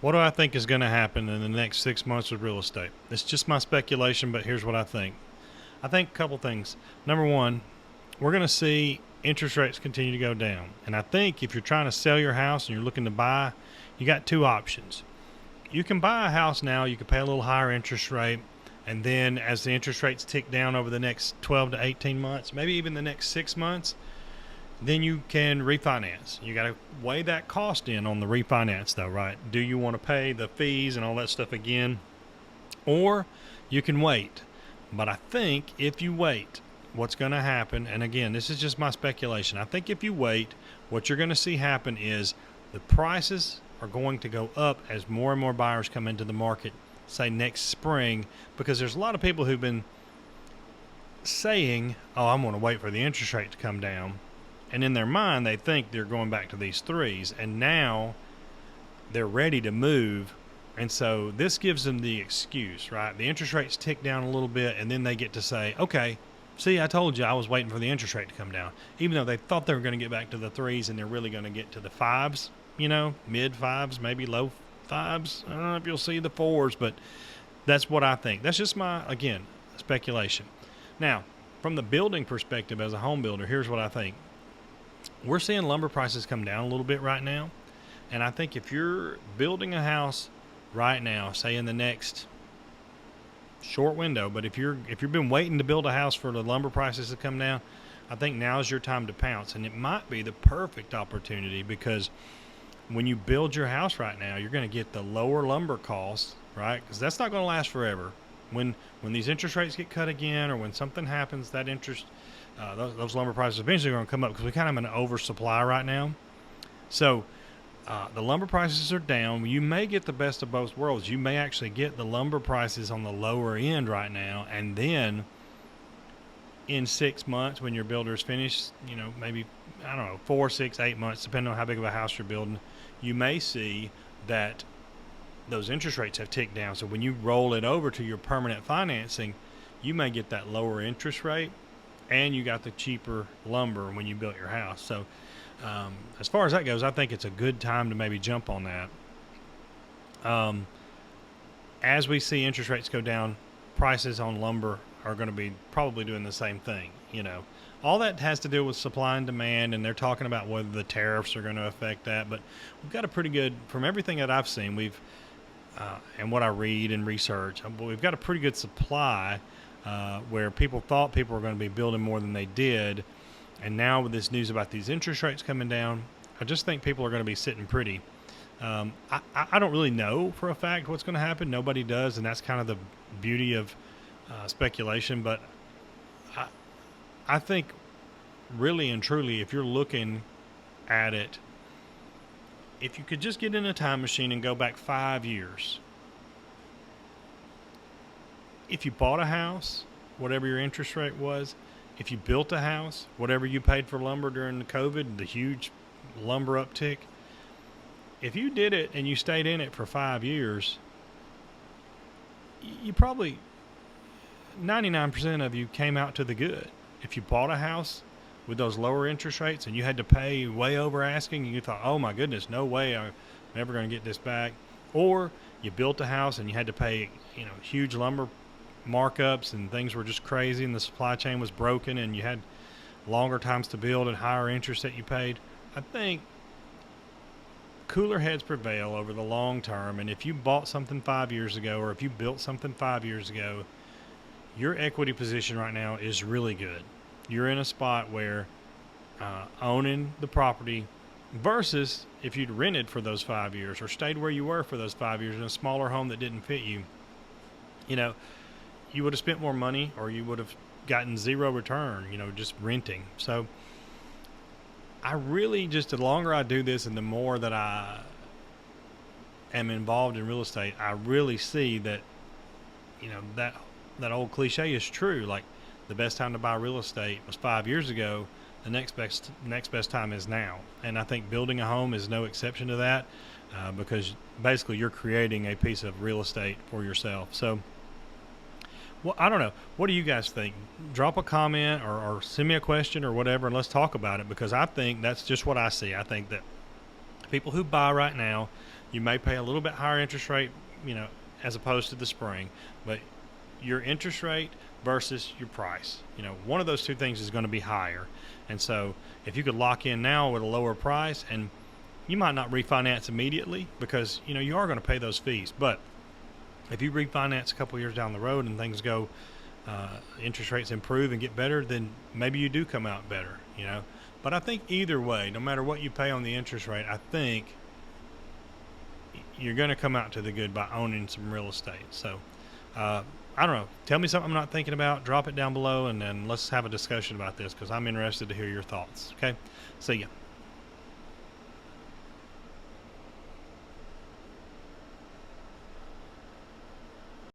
What do I think is going to happen in the next 6 months with real estate? It's just my speculation, but here's what I think. I think a couple things. Number one, we're going to see interest rates continue to go down. And I think if you're trying to sell your house and you're looking to buy, you got two options. You can buy a house now, you can pay a little higher interest rate, and then as the interest rates tick down over the next 12 to 18 months, maybe even the next 6 months, then you can refinance. You got to weigh that cost in on the refinance, though, right? Do you want to pay the fees and all that stuff again? Or you can wait. But I think if you wait, what's going to happen, and again, this is just my speculation, I think if you wait, what you're going to see happen is the prices are going to go up as more and more buyers come into the market, say next spring, because there's a lot of people who've been saying, oh, I'm going to wait for the interest rate to come down. And in their mind, they think they're going back to these threes. And now they're ready to move. And so this gives them the excuse, right? The interest rates tick down a little bit, and then they get to say, okay, see, I told you I was waiting for the interest rate to come down. Even though they thought they were going to get back to the threes, and they're really going to get to the fives, mid fives, maybe low fives. I don't know if you'll see the fours, but that's what I think. That's just my, again, speculation. Now, from the building perspective as a home builder, here's what I think. We're seeing lumber prices come down a little bit right now. And I think if you're building a house right now, say in the next short window, but if you've been waiting to build a house for the lumber prices to come down, I think now is your time to pounce. And it might be the perfect opportunity because when you build your house right now, you're going to get the lower lumber costs, right? Because that's not going to last forever. When these interest rates get cut again, or when something happens, that interest those lumber prices eventually are going to come up because we kind of have an oversupply right now. So the lumber prices are down. You may get the best of both worlds. You may actually get the lumber prices on the lower end right now, and then in 6 months when your builder is finished, maybe, I don't know, 4, 6, 8 months, depending on how big of a house you're building, you may see that those interest rates have ticked down. So when you roll it over to your permanent financing, you may get that lower interest rate, and you got the cheaper lumber when you built your house. So as far as that goes, I think it's a good time to maybe jump on that. As we see interest rates go down, prices on lumber are going to be probably doing the same thing. All that has to do with supply and demand, and they're talking about whether the tariffs are going to affect that. But we've got a pretty good, from everything that I've seen, and what I read and research, we've got a pretty good supply. Where people thought people were going to be building more than they did. And now with this news about these interest rates coming down, I just think people are going to be sitting pretty. I don't really know for a fact what's going to happen. Nobody does, and that's kind of the beauty of speculation. But I think really and truly, if you're looking at it, if you could just get in a time machine and go back 5 years, if you bought a house, whatever your interest rate was, if you built a house, whatever you paid for lumber during the COVID, the huge lumber uptick, if you did it and you stayed in it for 5 years, you probably, 99% of you came out to the good. If you bought a house with those lower interest rates and you had to pay way over asking and you thought, oh my goodness, no way, I'm never going to get this back. Or you built a house and you had to pay, huge lumber markups and things were just crazy and the supply chain was broken and you had longer times to build and higher interest that you paid. I think cooler heads prevail over the long term, and if you bought something 5 years ago or if you built something 5 years ago, your equity position right now is really good. You're in a spot where owning the property versus if you'd rented for those 5 years or stayed where you were for those 5 years in a smaller home that didn't fit you, you would have spent more money or you would have gotten zero return, just renting. So I really the longer I do this and the more that I am involved in real estate, I really see that, that old cliche is true. Like the best time to buy real estate was 5 years ago. The next best time is now. And I think building a home is no exception to that because basically you're creating a piece of real estate for yourself. So, well, I don't know. What do you guys think? Drop a comment or send me a question or whatever, and let's talk about it because I think that's just what I see. I think that people who buy right now, You may pay a little bit higher interest rate, as opposed to the spring, but your interest rate versus your price, one of those two things is going to be higher. And so if you could lock in now with a lower price, and you might not refinance immediately because, you are going to pay those fees. But if you refinance a couple years down the road and things go, interest rates improve and get better, then maybe you do come out better, But I think either way, no matter what you pay on the interest rate, I think you're going to come out to the good by owning some real estate. So, I don't know. Tell me something I'm not thinking about. Drop it down below, and then let's have a discussion about this because I'm interested to hear your thoughts. Okay? See ya.